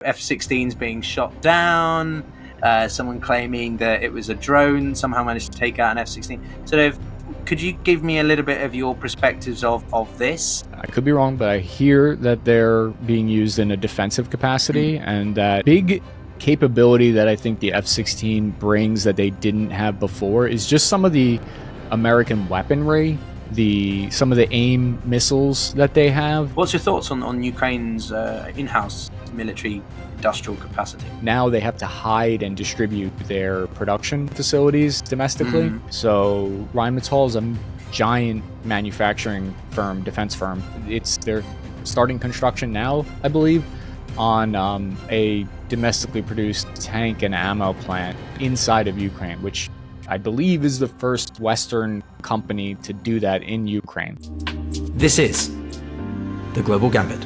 F-16s being shot down, someone claiming that it was a drone somehow managed to take out an F-16. Sort of, could you give me a little bit of your perspectives of this? I could be wrong, but I hear that they're being used in a defensive capacity, and that big capability that I think the F-16 brings that they didn't have before is just some of the American weaponry, some of the AIM missiles that they have. What's your thoughts on Ukraine's in-house military industrial capacity? Now they have to hide and distribute their production facilities domestically. So Rheinmetall is a giant manufacturing firm, defense firm. They're starting construction now, I believe, on a domestically produced tank and ammo plant inside of Ukraine, which I believe is the first Western company to do that in Ukraine. This is the Global Gambit.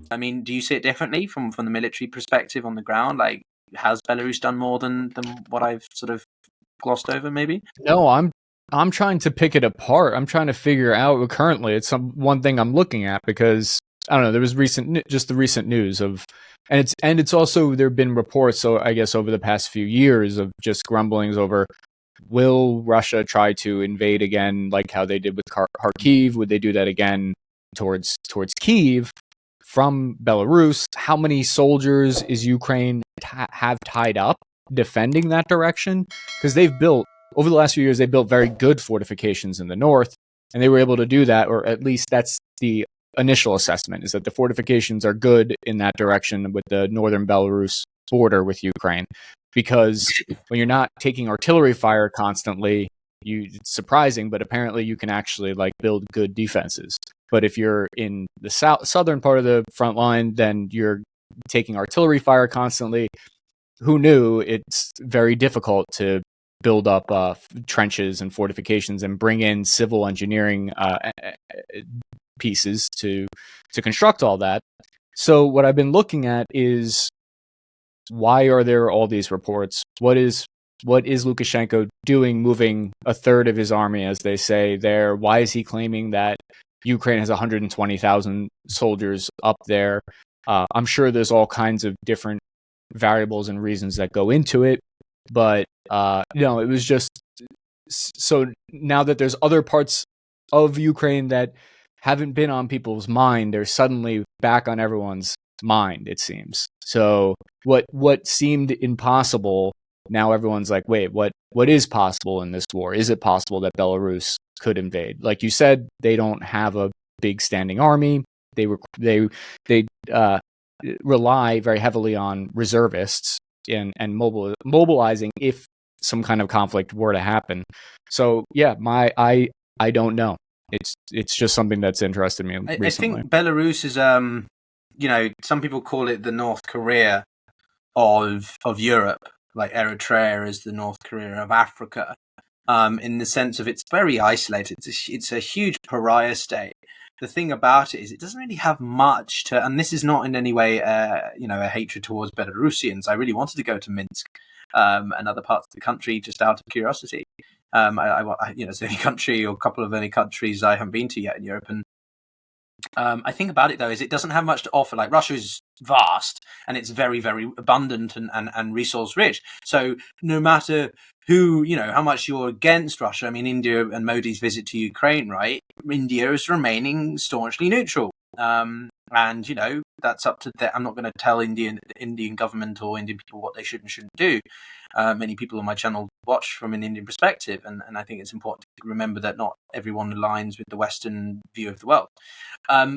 I mean, do you see it differently from the military perspective on the ground? Like, has Belarus done more than what I've sort of glossed over, maybe? No, I'm trying to pick it apart. I'm trying to figure out currently. It's one thing I'm looking at because I don't know. There was the recent news of, and it's also there have been reports. So I guess over the past few years of just grumblings over, will Russia try to invade again, like how they did with Kharkiv? Would they do that again towards Kyiv from Belarus? How many soldiers is Ukraine have tied up defending that direction? Because they've built, over the last few years, they built very good fortifications in the north, and they were able to do that, or at least that's the initial assessment, is that the fortifications are good in that direction with the northern Belarus border with Ukraine. Because when you're not taking artillery fire constantly, it's surprising, but apparently you can actually like build good defenses. But if you're in the southern part of the front line, then you're taking artillery fire constantly. Who knew? It's very difficult to build up trenches and fortifications and bring in civil engineering pieces to construct all that. So what I've been looking at is, why are there all these reports? What is Lukashenko doing, moving a third of his army, as they say there? Why is he claiming that Ukraine has 120,000 soldiers up there? I'm sure there's all kinds of different variables and reasons that go into it, but it was just so now that there's other parts of Ukraine that haven't been on people's mind, they're suddenly back on everyone's mind, it seems. So what seemed impossible, now everyone's like, wait, what is possible in this war? Is it possible that Belarus could invade? Like you said, they don't have a big standing army. They rely very heavily on reservists and mobilizing if some kind of conflict were to happen. So yeah, I don't know. It's just something that's interested me recently. I think Belarus is some people call it the North Korea of Europe, like Eritrea is the North Korea of Africa, in the sense of it's very isolated. It's a huge pariah state. The thing about it is it doesn't really have much to, and this is not in any way, a hatred towards Belarusians. I really wanted to go to Minsk and other parts of the country just out of curiosity. It's the only country or couple of only countries I haven't been to yet in Europe. And I think about it, though, is it doesn't have much to offer. Like, Russia is vast and it's very, very abundant and resource rich. So no matter how much you're against Russia, I mean, India and Modi's visit to Ukraine, right? India is remaining staunchly neutral. And that's up to them. I'm not going to tell Indian government or Indian people what they should and shouldn't do. Many people on my channel watch from an Indian perspective, and I think it's important to remember that not everyone aligns with the Western view of the world.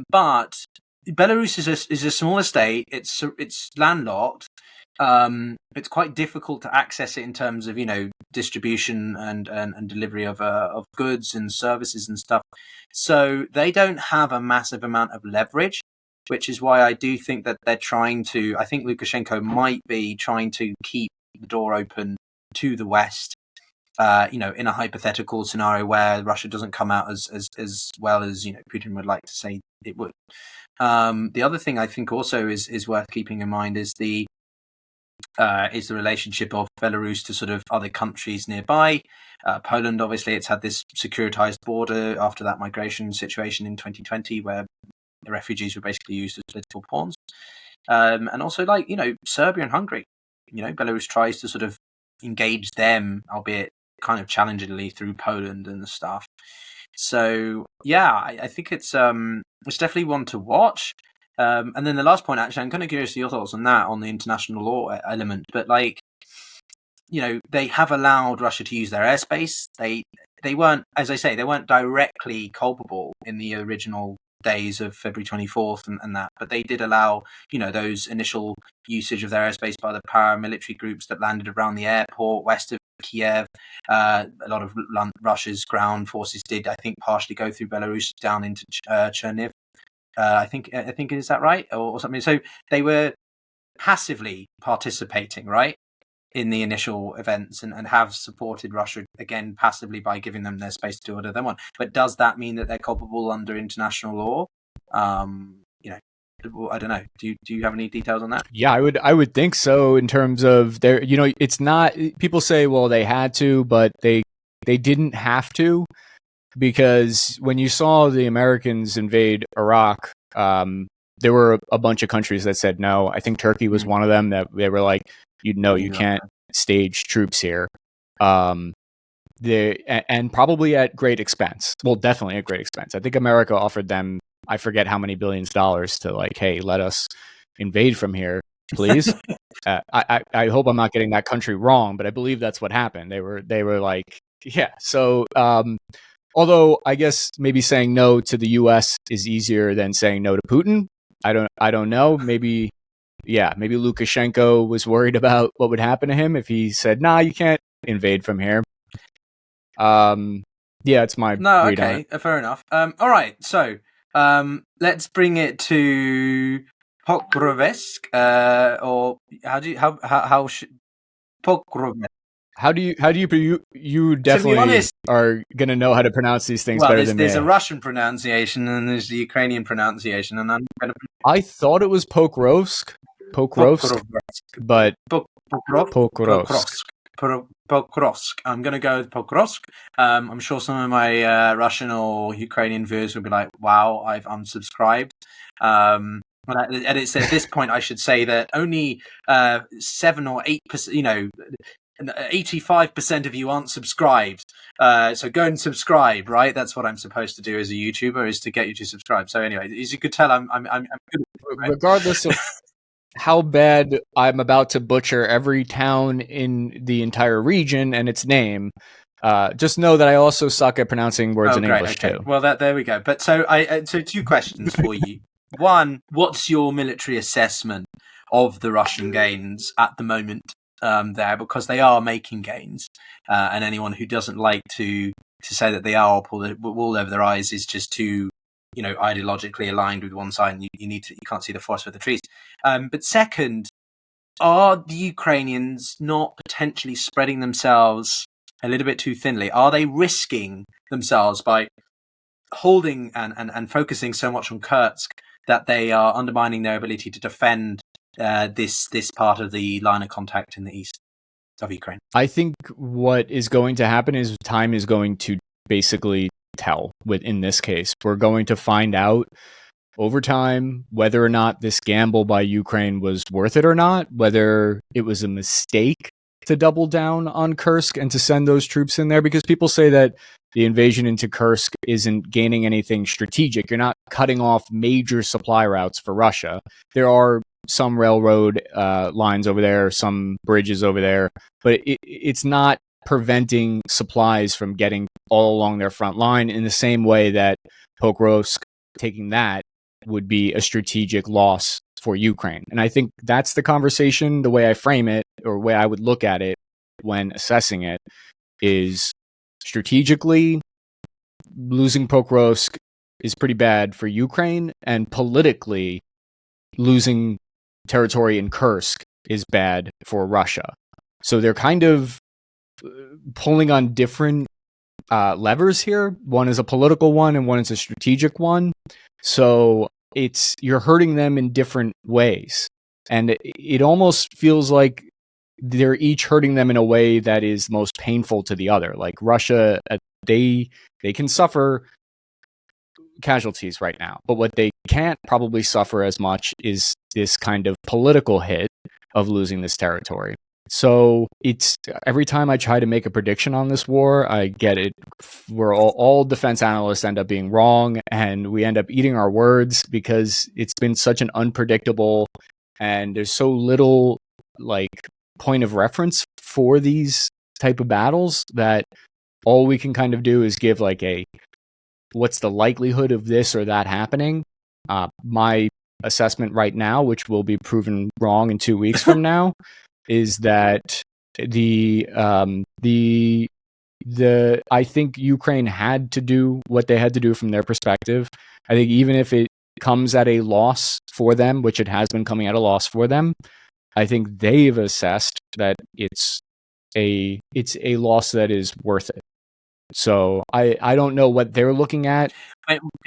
But Belarus is a smaller state. It's landlocked. It's quite difficult to access it in terms of distribution and delivery of goods and services and stuff. So they don't have a massive amount of leverage, which is why I do think that they're trying to. I think Lukashenko might be trying to keep the door open to the West. In a hypothetical scenario where Russia doesn't come out as well as Putin would like to say it would. The other thing I think also is worth keeping in mind is the relationship of Belarus to sort of other countries nearby. Poland, obviously, it's had this securitized border after that migration situation in 2020 where the refugees were basically used as political pawns. and also like Serbia and Hungary. Belarus tries to sort of engage them, albeit kind of challengingly through Poland and stuff. So yeah, I think it's definitely one to watch. And then the last point, actually, I'm kind of curious to your thoughts on that, on the international law element. But like, they have allowed Russia to use their airspace. They weren't, as I say, they weren't directly culpable in the original days of February 24th and that, but they did allow, those initial usage of their airspace by the paramilitary groups that landed around the airport west of Kyiv. A lot of Russia's ground forces did, I think, partially go through Belarus down into Cherniv. I think is that right or something? So they were passively participating, right, in the initial events and have supported Russia again passively by giving them their space to do whatever they want. But does that mean that they're culpable under international law? I don't know. Do you have any details on that? Yeah, I would think so, in terms of their, it's not, people say, well, they had to, but they didn't have to, because when you saw the Americans invade Iraq, there were a bunch of countries that said no. I think Turkey was one of them, that they were like, you can't stage troops here. And probably at great expense. Well, definitely at great expense. I think America offered them, I forget how many billions of dollars, to like, hey, let us invade from here, please. I hope I'm not getting that country wrong, but I believe that's what happened. They were like, yeah. So, although I guess maybe saying no to the U.S. is easier than saying no to Putin. I don't know. Maybe Lukashenko was worried about what would happen to him if he said, nah, you can't invade from here. Yeah, it's my read on it. Fair enough. All right, so let's bring it to Pokrovsk, or Pokrovsk. How do you definitely are going to know how to pronounce these things better than me. There's a Russian pronunciation and there's the Ukrainian pronunciation, and I thought it was Pokrovsk, but Pokrovsk. I'm going to go with Pokrovsk. I'm sure some of my Russian or Ukrainian viewers will be like, wow, I've unsubscribed. And it's at this point I should say that only 7 or 8%, 85% of you aren't subscribed. So go and subscribe, right? That's what I'm supposed to do as a YouTuber, is to get you to subscribe. So anyway, as you could tell, I'm good. Right? Regardless of how bad I'm about to butcher every town in the entire region and its name, just know that I also suck at pronouncing words in English too. Well, there we go. But so 2 questions for you. One, what's your military assessment of the Russian gains at the moment there? Because they are making gains, and anyone who doesn't like to say that they are, or pull the wool over their eyes, is just too ideologically aligned with one side, and you can't see the forest for the trees. But second, are the Ukrainians not potentially spreading themselves a little bit too thinly? Are they risking themselves by holding and focusing so much on Kursk that they are undermining their ability to defend this part of the line of contact in the east of Ukraine? I think what is going to happen is time is going to basically tell. In this case, we're going to find out over time whether or not this gamble by Ukraine was worth it or not, whether it was a mistake to double down on Kursk and to send those troops in there, because people say that the invasion into Kursk isn't gaining anything strategic. You're not cutting off major supply routes for Russia. There are some railroad lines over there, some bridges over there, but it's not preventing supplies from getting all along their front line in the same way that Pokrovsk, taking that, would be a strategic loss for Ukraine. And I think that's the conversation, the way I frame it, or way I would look at it when assessing it, is strategically losing Pokrovsk is pretty bad for Ukraine, and politically losing territory in Kursk is bad for Russia. So they're kind of pulling on different levers here. One is a political one and one is a strategic one. So you're hurting them in different ways. And it almost feels like they're each hurting them in a way that is most painful to the other. Like Russia, they can suffer casualties right now, but what they can't probably suffer as much is this kind of political hit of losing this territory. So it's every time I try to make a prediction on this war, I get it. We're all defense analysts end up being wrong, and we end up eating our words because it's been such an unpredictable, and there's so little like point of reference for these type of battles that all we can kind of do is give like a what's the likelihood of this or that happening. My assessment right now, which will be proven wrong in 2 weeks from now, is that I think Ukraine had to do what they had to do from their perspective. I think even if it comes at a loss for them, which it has been coming at a loss for them, I think they've assessed that it's a loss that is worth it. So I don't know what they're looking at,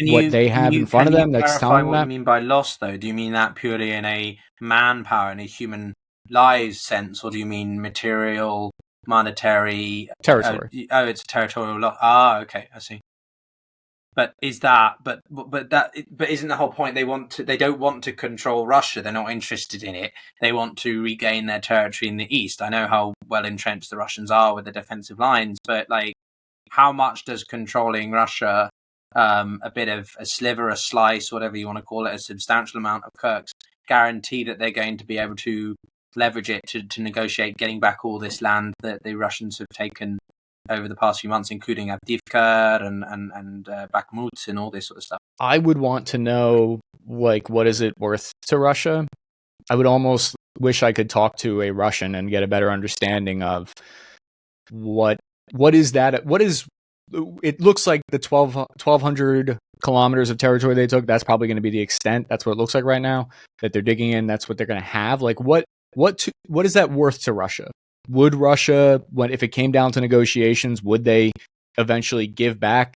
what they have in front of them that's telling them what you mean by loss, though? Do you mean that purely in a manpower, in a human lives sense, or do you mean material, monetary territory? It's a territorial loss. Okay, I see. But is that? But isn't the whole point? They don't want to control Russia. They're not interested in it. They want to regain their territory in the east. I know how well entrenched the Russians are with the defensive lines, but like, how much does controlling Russia, a bit of a sliver, a slice, whatever you want to call it, a substantial amount of Kursk, guarantee that they're going to be able to leverage it to negotiate getting back all this land that the Russians have taken over the past few months, including Avdiivka and Bakhmut and all this sort of stuff? I would want to know, like, what is it worth to Russia? I would almost wish I could talk to a Russian and get a better understanding of what is that? What is it? Looks like the 1,200 kilometers of territory they took. That's probably going to be the extent. That's what it looks like right now that they're digging in. That's what they're going to have. Like, what is that worth to Russia? Would Russia, if it came down to negotiations, would they eventually give back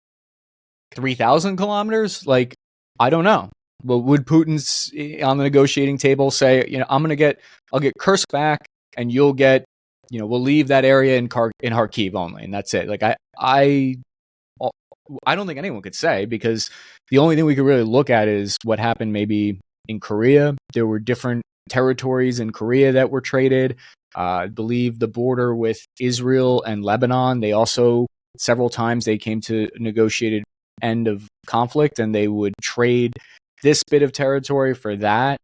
3,000 kilometers? Like, I don't know. But would Putin's on the negotiating table say, I'll get Kursk back, and you'll get, we'll leave that area in Kharkiv only, and that's it. Like, I don't think anyone could say, because the only thing we could really look at is what happened maybe in Korea. There were different territories in Korea that were traded. I believe the border with Israel and Lebanon, they also, several times they came to negotiated end of conflict, and they would trade this bit of territory for that.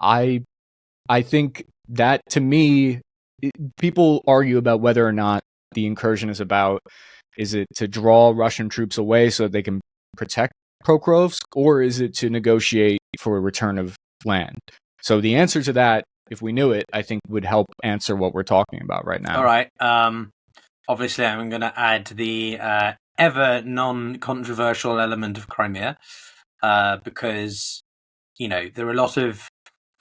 I think that, to me, people argue about whether or not the incursion is it to draw Russian troops away so that they can protect Pokrovsk, or is it to negotiate for a return of land? So the answer to that, if we knew it, I think would help answer what we're talking about right now. All right. Obviously, I'm going to add the ever non-controversial element of Crimea, because, there are a lot of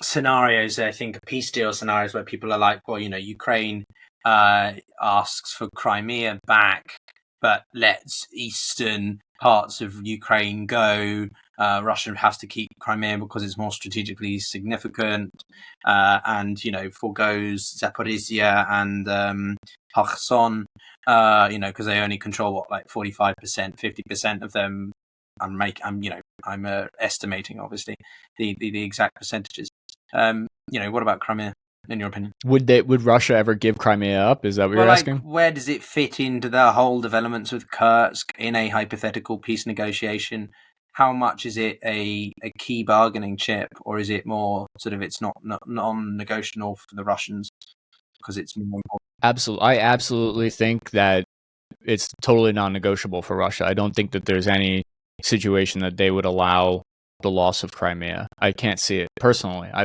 scenarios, I think, peace deal scenarios, where people are like, well, Ukraine asks for Crimea back, but lets eastern parts of Ukraine go. Russia has to keep Crimea because it's more strategically significant, and forgoes Zaporizhia and Kherson, because they only control 45%, 50% of them. I'm estimating, obviously, the exact percentages. What about Crimea, in your opinion? Would Russia ever give Crimea up? Is that what you're asking? Where does it fit into the whole developments with Kursk in a hypothetical peace negotiation? How much is it a key bargaining chip, or is it more sort of it's not non-negotiable for the Russians because it's more important? Absolutely, I absolutely think that it's totally non-negotiable for Russia. I don't think that there's any situation that they would allow the loss of Crimea. I can't see it personally. I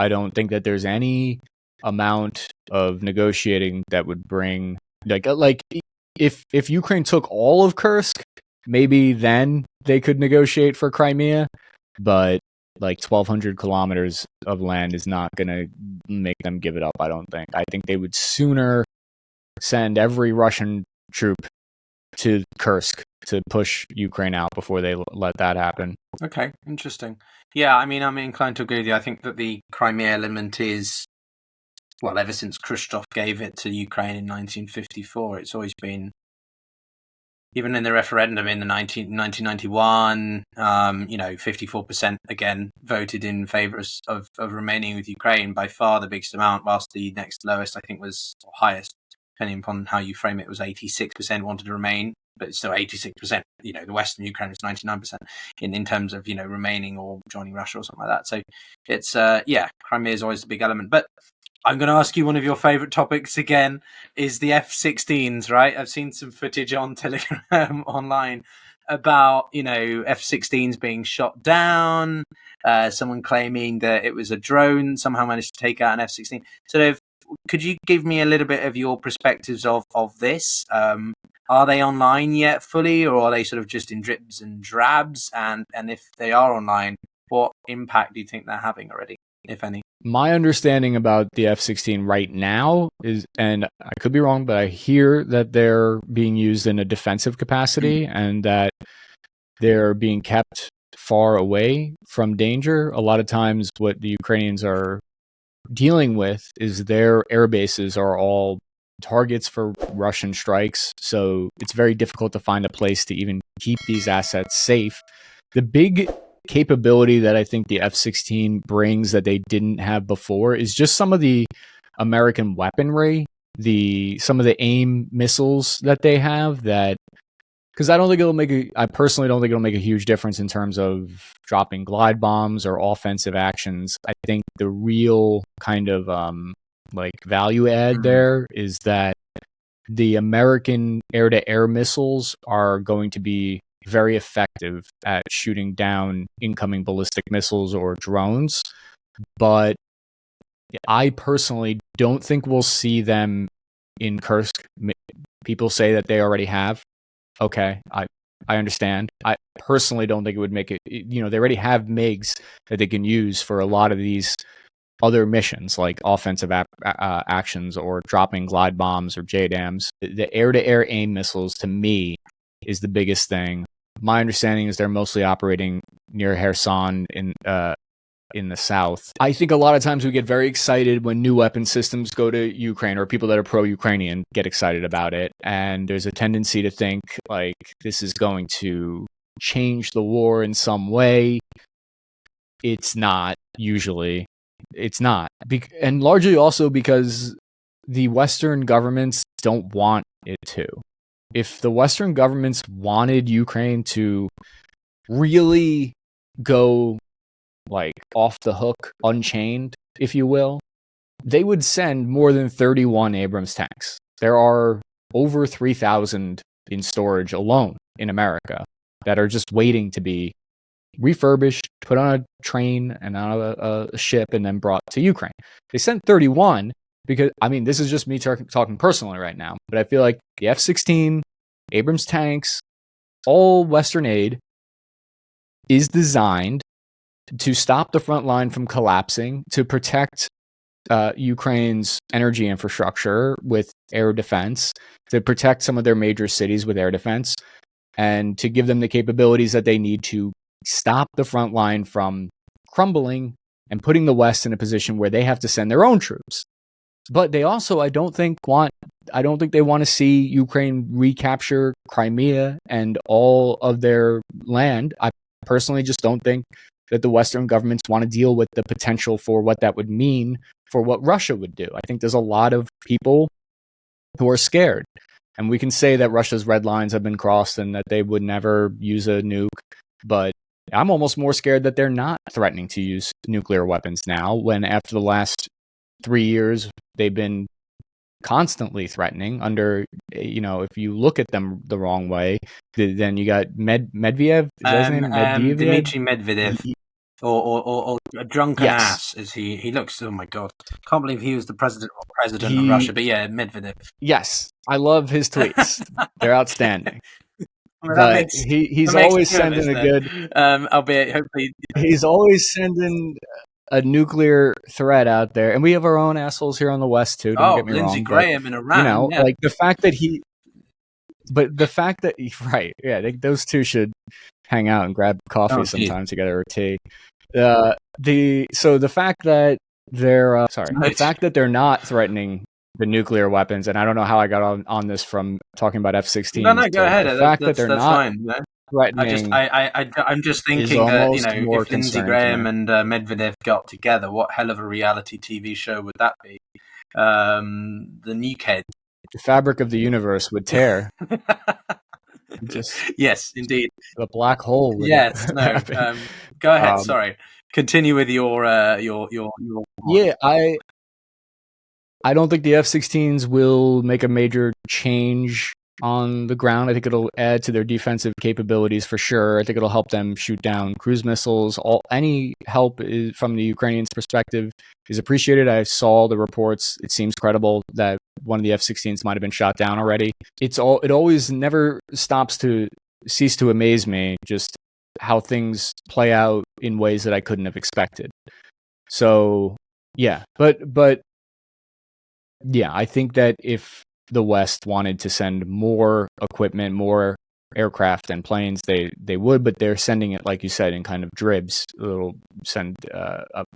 don't think that there's any amount of negotiating that would bring like if Ukraine took all of Kursk, maybe then they could negotiate for Crimea, but 1,200 kilometers of land is not going to make them give it up, I don't think. I think they would sooner send every Russian troop to Kursk to push Ukraine out before they let that happen. Okay, interesting. Yeah, I'm inclined to agree with you. I think that the Crimea element is, ever since Khrushchev gave it to Ukraine in 1954, it's always been even in the referendum in the 1991, 54% again voted in favour of remaining with Ukraine, by far the biggest amount, whilst the next lowest, I think, was, or highest, depending upon how you frame it, was 86% wanted to remain, but it's still 86%. The Western Ukraine was 99% in terms of, remaining or joining Russia or something like that. So it's, Crimea is always a big element. But I'm going to ask you one of your favourite topics again, is the F-16s, right? I've seen some footage on Telegram online about, F-16s being shot down, someone claiming that it was a drone, somehow managed to take out an F-16. So could you give me a little bit of your perspectives of this? Are they online yet fully, or are they sort of just in drips and drabs? And if they are online, what impact do you think they're having already, if any? My understanding about the F-16 right now is, and I could be wrong, but I hear that they're being used in a defensive capacity and that they're being kept far away from danger. A lot of times what the Ukrainians are dealing with is their air bases are all targets for Russian strikes, so it's very difficult to find a place to even keep these assets safe. The big capability that I think the F-16 brings that they didn't have before is just some of the American weaponry, some of the AIM missiles that they have, that, because I personally don't think it'll make a huge difference in terms of dropping glide bombs or offensive actions. I think the real kind of value add there is that the American air-to-air missiles are going to be very effective at shooting down incoming ballistic missiles or drones, but I personally don't think we'll see them in Kursk. People say that they already have. Okay, I understand. I personally don't think it would make it. They already have MiGs that they can use for a lot of these other missions, like offensive actions or dropping glide bombs or JDAMs. The air-to-air AIM missiles, to me, is the biggest thing. My understanding is they're mostly operating near Kherson in the south. I think a lot of times we get very excited when new weapon systems go to Ukraine, or people that are pro-Ukrainian get excited about it. And there's a tendency to think like this is going to change the war in some way. It's not, usually. It's not. And largely also because the Western governments don't want it to. If the Western governments wanted Ukraine to really go like off the hook, unchained, if you will, they would send more than 31 Abrams tanks. There are over 3,000 in storage alone in America that are just waiting to be refurbished, put on a train and on a ship, and then brought to Ukraine. They sent 31 because, this is just me talking personally right now, but I feel like the F-16, Abrams tanks, all Western aid is designed to stop the front line from collapsing, to protect Ukraine's energy infrastructure with air defense, to protect some of their major cities with air defense, and to give them the capabilities that they need to stop the front line from crumbling and putting the West in a position where they have to send their own troops. But they also, I don't think they want to see Ukraine recapture Crimea and all of their land. I personally just don't think that the Western governments want to deal with the potential for what that would mean for what Russia would do. I think there's a lot of people who are scared. And we can say that Russia's red lines have been crossed and that they would never use a nuke. But I'm almost more scared that they're not threatening to use nuclear weapons now, when after the last 3 years, they've been constantly threatening under, if you look at them the wrong way, then you got Medvedev, is that his name? Medvedev? Dmitry Medvedev. Or a drunken ass, as he looks. Oh my god, can't believe he was the president of Russia. But yeah, Medvedev. Yes, I love his tweets. They're outstanding. But he's always sending a good, albeit hopefully he's always sending a nuclear threat out there, and we have our own assholes here on the West too. Don't get me Lindsey wrong. Graham in Iran, like the fact that right, yeah, those two should hang out and grab coffee sometime together, or tea. The fact that they're the fact that they're not threatening the nuclear weapons, and I don't know how I got on this from talking about F-16s. No, go ahead. The fact that That's they're not fine. You know? threatening I'm just is thinking that, almost more if Lindsey concerning to Graham me. and Medvedev got together, what hell of a reality TV show would that be? The Nukehead. The fabric of the universe would tear. Just Yes, indeed. the black hole would Yes. No. happen. Go ahead. Sorry. Continue with your. Yeah, I don't think the F-16s will make a major change on the ground. I think it'll add to their defensive capabilities for sure. I think it'll help them shoot down cruise missiles. Any help from the Ukrainians' perspective is appreciated. I saw the reports. It seems credible that one of the F-16s might have been shot down already. It always never cease to amaze me just how things play out in ways that I couldn't have expected. So yeah, but yeah, I think that if the West wanted to send more equipment, more aircraft and planes, they would, but they're sending it, like you said, in kind of dribs. It'll send up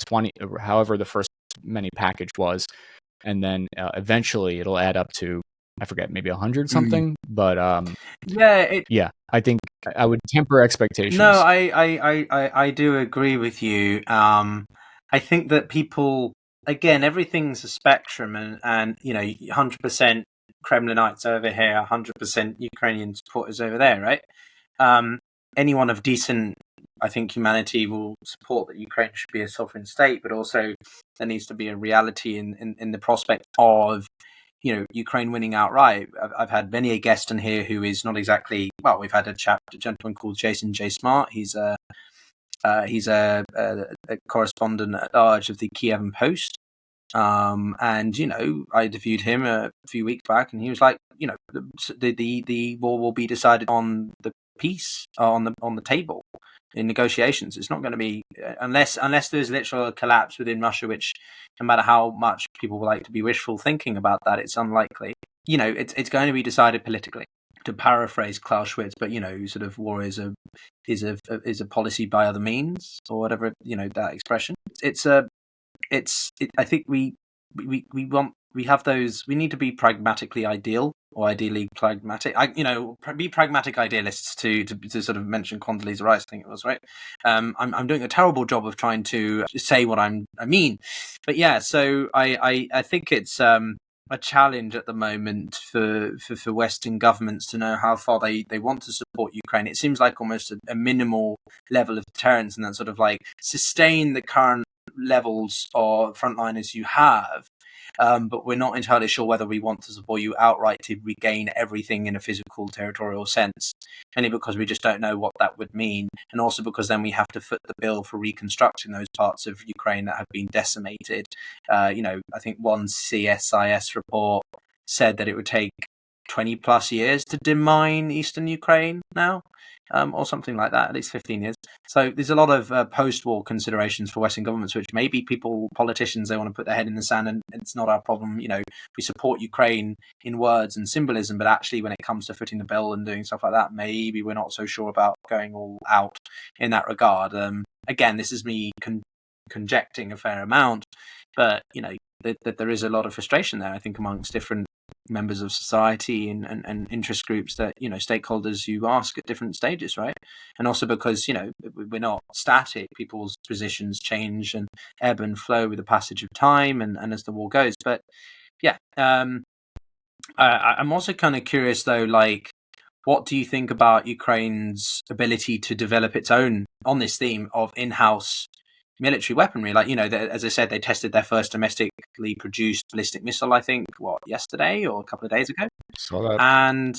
20, however the first many package was, and then eventually it'll add up to, I forget, maybe 100 something. But yeah, I think I would temper expectations. No, I do agree with you. I think that people, again, everything's a spectrum, and 100% Kremlinites over here, 100% Ukrainian supporters over there, right? Anyone of decent, I think, humanity will support that Ukraine should be a sovereign state, but also there needs to be a reality in the prospect of Ukraine winning outright. I've had many a guest in here who is not exactly, well, we've had a gentleman called Jason J. Smart. He's a correspondent at large of the Kyiv Post. And I interviewed him a few weeks back, and he was like, the war will be decided on the peace, on the table in negotiations. It's not going to be unless there's literal collapse within Russia, which, no matter how much people would like to be wishful thinking about that, it's unlikely. It's going to be decided politically. To paraphrase Clausewitz, but sort of war is a policy by other means, or whatever that expression. I think we have those. We need to be pragmatically ideal, or ideally pragmatic. Be pragmatic idealists to sort of mention Condoleezza Rice. I think it was right. I'm doing a terrible job of trying to say what I mean, but yeah. So I think it's a challenge at the moment for Western governments to know how far they want to support Ukraine. It seems like almost a minimal level of deterrence, and that sort of like sustain the current levels of frontliners you have, but we're not entirely sure whether we want to support you outright to regain everything in a physical territorial sense, only because we just don't know what that would mean, and also because then we have to foot the bill for reconstructing those parts of Ukraine that have been decimated. I think one CSIS report said that it would take 20 plus years to demine eastern Ukraine now, or something like that, at least 15 years. So there's a lot of post-war considerations for Western governments, which maybe politicians, they want to put their head in the sand and it's not our problem. We support Ukraine in words and symbolism, but actually when it comes to footing the bill and doing stuff like that, maybe we're not so sure about going all out in that regard. Again, this is me conjecting a fair amount, but that there is a lot of frustration there, I think, amongst different members of society and interest groups, that stakeholders you ask at different stages, right? And also because we're not static, people's positions change and ebb and flow with the passage of time and as the war goes. But yeah, I'm also kind of curious though, like, what do you think about Ukraine's ability to develop its own, on this theme of in-house military weaponry? Like, as I said, they tested their first domestically produced ballistic missile, I think, yesterday or a couple of days ago. So and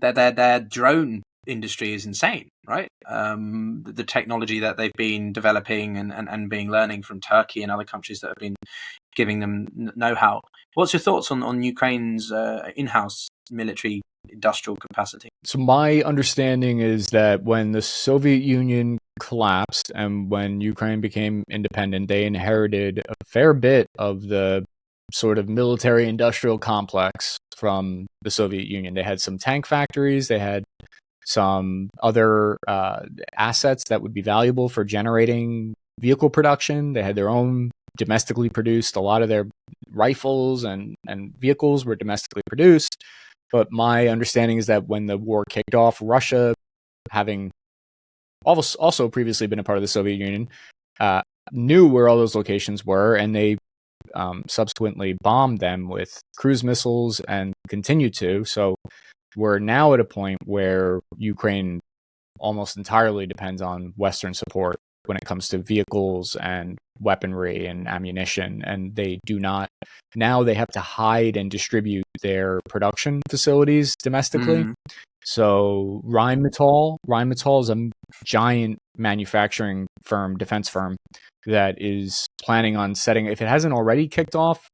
their drone industry is insane, right? The technology that they've been developing and learning from Turkey and other countries that have been giving them know-how. What's your thoughts on Ukraine's in-house military industrial capacity? So my understanding is that when the Soviet Union collapsed and when Ukraine became independent, they inherited a fair bit of the sort of military industrial complex from the Soviet Union. They had some tank factories, they had some other assets that would be valuable for generating vehicle production. They had their own domestically produced, a lot of their rifles and vehicles were domestically produced. But my understanding is that when the war kicked off, Russia, having also previously been a part of the Soviet Union, knew where all those locations were, and they subsequently bombed them with cruise missiles and continue to. So we're now at a point where Ukraine almost entirely depends on Western support when it comes to vehicles and weaponry and ammunition, and they do not. Now they have to hide and distribute their production facilities domestically. So Rheinmetall is a giant manufacturing firm, defense firm, that is planning on setting, if it hasn't already kicked off,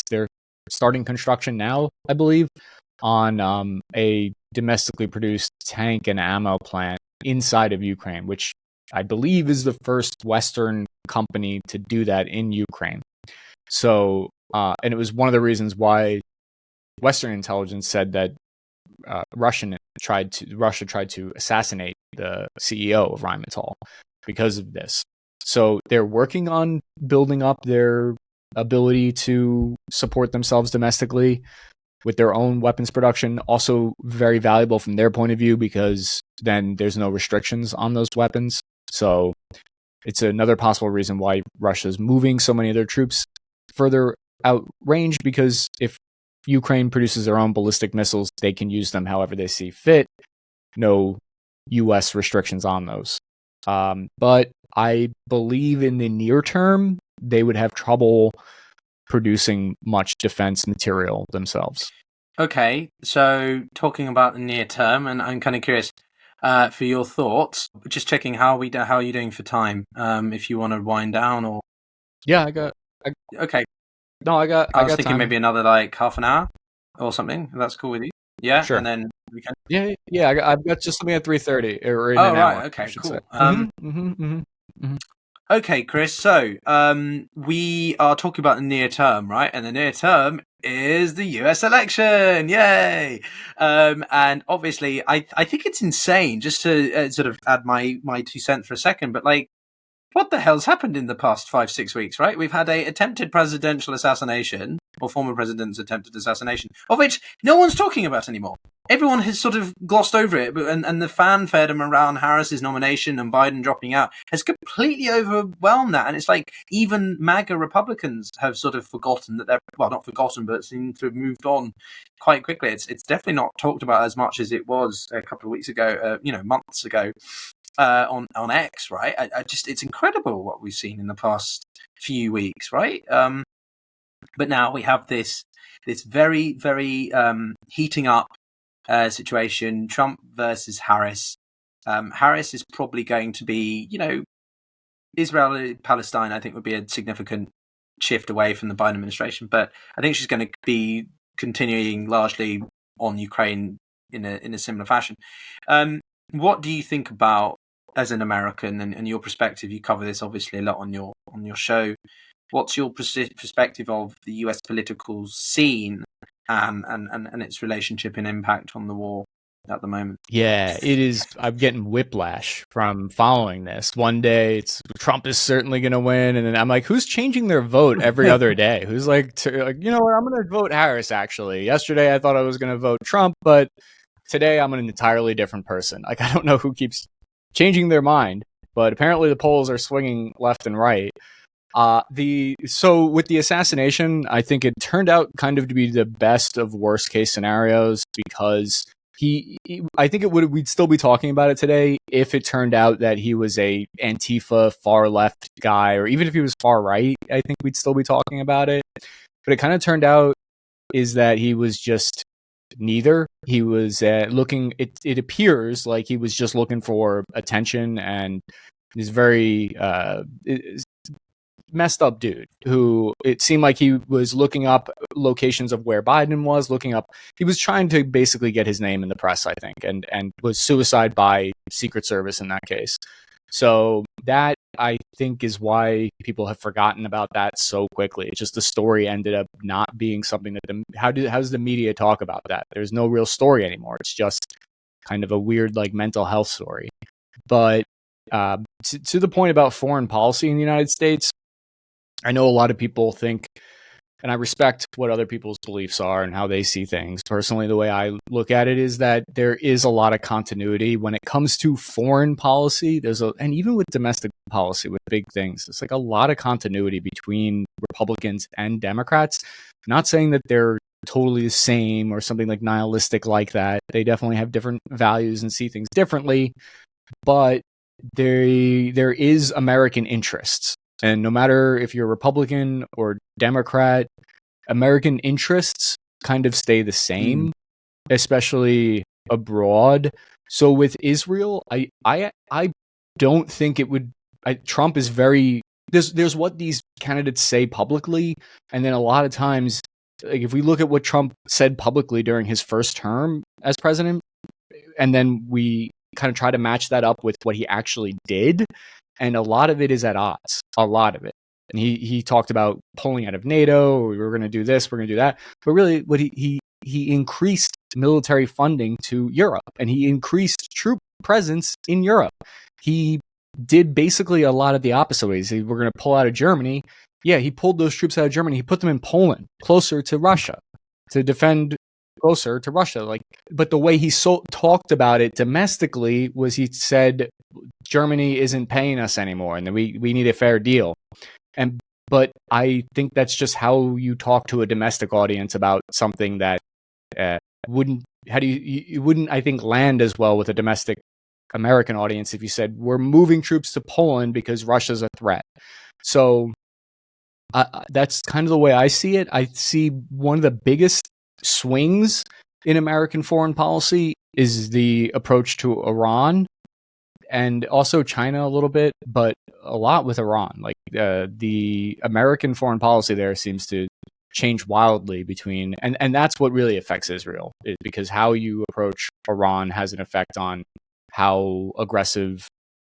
they're starting construction now, I believe, on a domestically produced tank and ammo plant inside of Ukraine, which I believe is the first Western company to do that in Ukraine. So, and it was one of the reasons why Western intelligence said that Russia tried to assassinate the CEO of Rheinmetall because of this. So they're working on building up their ability to support themselves domestically with their own weapons production. Also very valuable from their point of view, because then there's no restrictions on those weapons. So it's another possible reason why Russia's moving so many of their troops further out range, because if Ukraine produces their own ballistic missiles, they can use them however they see fit. No U.S. restrictions on those. But I believe in the near term, they would have trouble producing much defense material themselves. Okay, so talking about the near term, and I'm kind of curious for your thoughts. Just checking how are you doing for time? If you want to wind down, or okay. No, I was thinking time. Maybe another like half an hour or something. If that's cool with you? Yeah, sure. And then we can. Yeah. I've got just something at 3:30 or in an hour. Okay, cool. Okay, Chris. So we are talking about the near term, right? And the near term is the US election. Yay! And obviously, I think it's insane. Just to sort of add my 2 cents for a second, but like, what the hell's happened in the past 5-6 weeks, right? We've had a attempted presidential assassination, or former president's attempted assassination, of which no one's talking about anymore. Everyone has sort of glossed over it, and the fanfare around Harris's nomination and Biden dropping out has completely overwhelmed that. And it's like even MAGA Republicans have sort of forgotten that not forgotten, but seem to have moved on quite quickly. It's definitely not talked about as much as it was a couple of weeks ago, months ago. On X, right? It's incredible what we've seen in the past few weeks, right? But now we have this very, very heating up situation: Trump versus Harris. Harris is probably going to be, Israel Palestine. I think would be a significant shift away from the Biden administration, but I think she's going to be continuing largely on Ukraine in a similar fashion. What do you think about, as an American, and your perspective? You cover this obviously a lot on your show. What's your perspective of the US political scene and its relationship and impact on the war at the moment? Yeah, it is. I'm getting whiplash from following this. One day it's Trump is certainly going to win, and then I'm like, who's changing their vote every other day? Who's like, you know what? I'm going to vote Harris. Actually, yesterday I thought I was going to vote Trump, but today I'm an entirely different person. Like, I don't know who keeps changing their mind, but apparently the polls are swinging left and right. So with the assassination, I think it turned out kind of to be the best of worst case scenarios, because I think we'd still be talking about it today if it turned out that he was a Antifa far left guy, or even if he was far right. I think we'd still be talking about it. But it kind of turned out is that he was just neither. He was looking. It appears like he was just looking for attention, and he's very messed up dude who it seemed like he was looking up locations of where Biden was he was trying to basically get his name in the press, I think, and was suicide by Secret Service in that case. So that, I think, is why people have forgotten about that so quickly. It's just the story ended up not being something that how does the media talk about that? There's no real story anymore. It's just kind of a weird like mental health story. But to the point about foreign policy in the United States, I know a lot of people think and I respect what other people's beliefs are and how they see things. Personally, the way I look at it is that there is a lot of continuity when it comes to foreign policy. And even with domestic policy, with big things, it's like a lot of continuity between Republicans and Democrats. Not saying that they're totally the same or something like nihilistic like that. They definitely have different values and see things differently, but there is American interests. And no matter if you're Republican or Democrat, American interests kind of stay the same, especially abroad. So with Israel, I don't think it would. Trump is very. There's what these candidates say publicly, and then a lot of times, like if we look at what Trump said publicly during his first term as president, and then we kind of try to match that up with what he actually did, and a lot of it is at odds. A lot of it. And he talked about pulling out of NATO, or we're going to do this, we're going to do that. But really, what he increased military funding to Europe, and he increased troop presence in Europe. He did basically a lot of the opposite ways. We're going to pull out of Germany. Yeah, he pulled those troops out of Germany. He put them in Poland, closer to Russia, to defend closer to Russia. But the way he talked about it domestically was he said Germany isn't paying us anymore, and we need a fair deal. But I think that's just how you talk to a domestic audience about something that wouldn't I think land as well with a domestic American audience if you said we're moving troops to Poland because Russia's a threat. So that's kind of the way I see it. I see one of the biggest swings in American foreign policy is the approach to Iran, and also China a little bit, but a lot with Iran. Like the American foreign policy there seems to change wildly between, and that's what really affects Israel, is because how you approach Iran has an effect on how aggressive,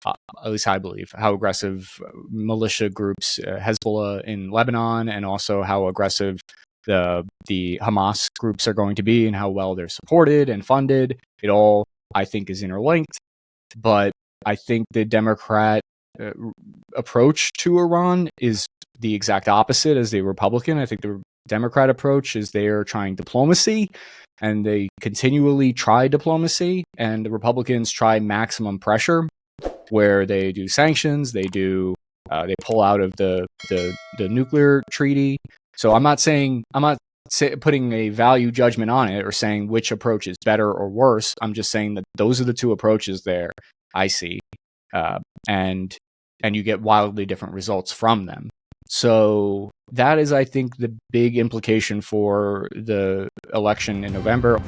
at least I believe, how aggressive militia groups, Hezbollah in Lebanon, and also how aggressive the Hamas groups are going to be and how well they're supported and funded. It all, I think, is interlinked. But I think the Democrat approach to Iran is the exact opposite as the Republican. I think the Democrat approach is they are trying diplomacy, and they continually try diplomacy, and the Republicans try maximum pressure, where they do sanctions, they pull out of the nuclear treaty. So I'm not putting a value judgment on it or saying which approach is better or worse. I'm just saying that those are the two approaches there I see, and you get wildly different results from them. So that is, I think, the big implication for the election in November.